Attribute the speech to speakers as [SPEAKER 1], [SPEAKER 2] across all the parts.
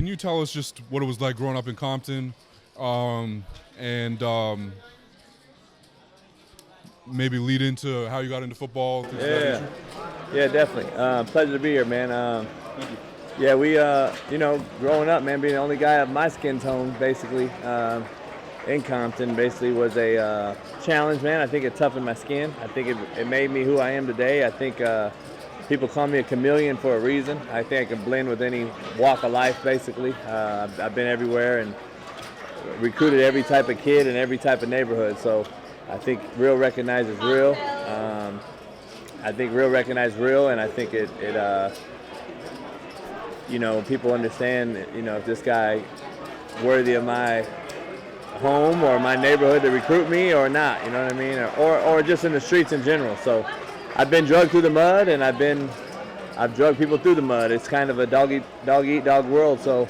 [SPEAKER 1] can you tell us just what it was like growing up in Compton, and maybe lead into how you got into football? Things of that
[SPEAKER 2] Yeah,
[SPEAKER 1] nature?
[SPEAKER 2] yeah, definitely. Pleasure to be here, man. Yeah, we, growing up, man, being the only guy of my skin tone, basically, in Compton, basically was a challenge, man. I think it toughened my skin. I think it made me who I am today. I think people call me a chameleon for a reason. I think I can blend with any walk of life, basically. I've been everywhere and recruited every type of kid in every type of neighborhood. So I think real recognizes real. I think real recognizes real, and I think people understand, if this guy worthy of my home or my neighborhood to recruit me or not, you know what I mean? Or just in the streets in general. So I've been drugged through the mud, and I've drugged people through the mud. It's kind of a dog eat dog world. So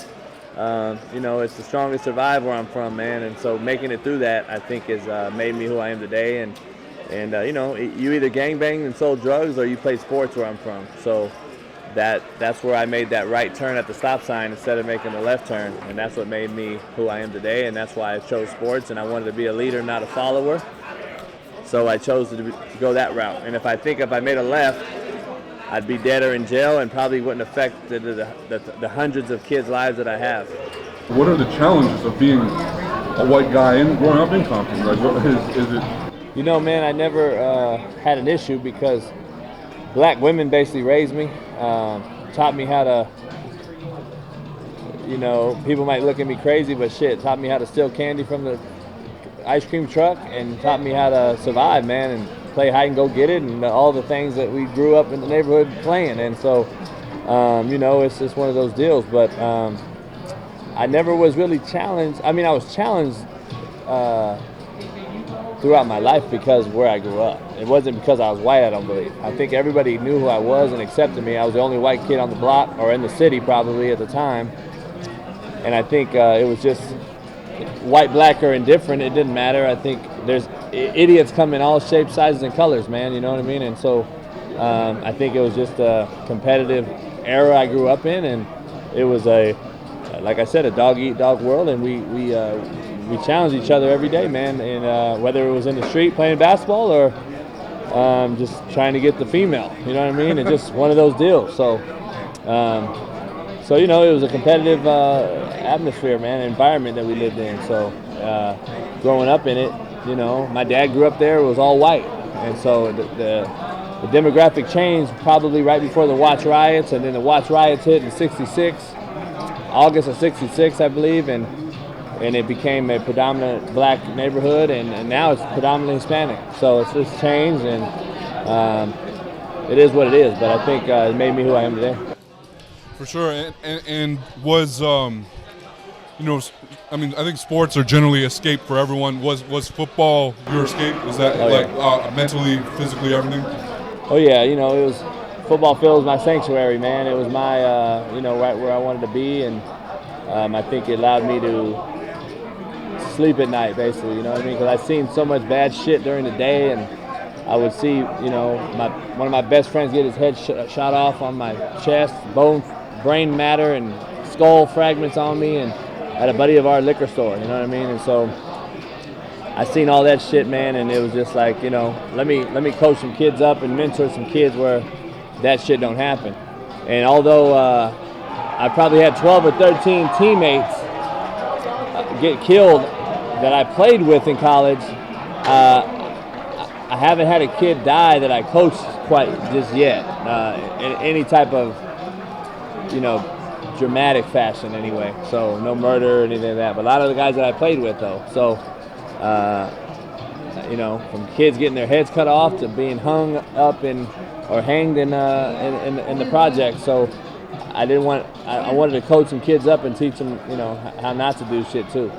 [SPEAKER 2] it's the strongest survive where I'm from, man. And so making it through that, I think, has made me who I am today. And you either gangbanged and sold drugs, or you played sports where I'm from. So that's where I made that right turn at the stop sign instead of making the left turn, and that's what made me who I am today. And that's why I chose sports, and I wanted to be a leader, not a follower. So I chose to go that route. And if I made a left, I'd be dead or in jail, and probably wouldn't affect the hundreds of kids' lives that I have.
[SPEAKER 1] What are the challenges of being a white guy and growing up in Compton? Like, what is it?
[SPEAKER 2] Man, I never had an issue because black women basically raised me, taught me how to, people might look at me crazy, but shit, taught me how to steal candy from the ice cream truck and taught me how to survive, man, and play hide and go get it and all the things that we grew up in the neighborhood playing. And so, it's just one of those deals. But I never was really challenged. I mean, I was challenged throughout my life because where I grew up. It wasn't because I was white, I don't believe. I think everybody knew who I was and accepted me. I was the only white kid on the block, or in the city probably at the time. And I think it was just white, black, or indifferent. It didn't matter. I think there's idiots come in all shapes, sizes, and colors, man. You know what I mean? And so I think it was just a competitive era I grew up in, and it was like I said, a dog-eat-dog world, and we challenged each other every day, man. And whether it was in the street playing basketball or just trying to get the female, you know what I mean? And just one of those deals. So it was a competitive atmosphere, man, environment that we lived in. So growing up in it, my dad grew up there, it was all white. And so the demographic changed probably right before the Watts riots, and then the Watts riots hit in August of 66, I believe, and it became a predominant black neighborhood, and now it's predominantly Hispanic. So it's just changed, and it is what it is. But I think it made me who I am today.
[SPEAKER 1] For sure, and was I think sports are generally escape for everyone. Was football your escape? Was that mentally, physically, everything?
[SPEAKER 2] Oh yeah, it was football field was my sanctuary, man. It was my right where I wanted to be, and I think it allowed me to sleep at night, basically. You know what I mean? Because I've seen so much bad shit during the day, and I would see one of my best friends get his head shot off on my chest, brain matter and skull fragments on me, and at a buddy of our liquor store, you know what I mean? And so I seen all that shit, man, and it was just like, let me coach some kids up and mentor some kids where that shit don't happen. And although I probably had 12 or 13 teammates get killed that I played with in college, I haven't had a kid die that I coached quite just yet, in any type of, dramatic fashion anyway. So no murder or anything like that. But a lot of the guys that I played with, though. So, from kids getting their heads cut off to being hung up or hanged in the project. So I wanted to coach some kids up and teach them, how not to do shit too.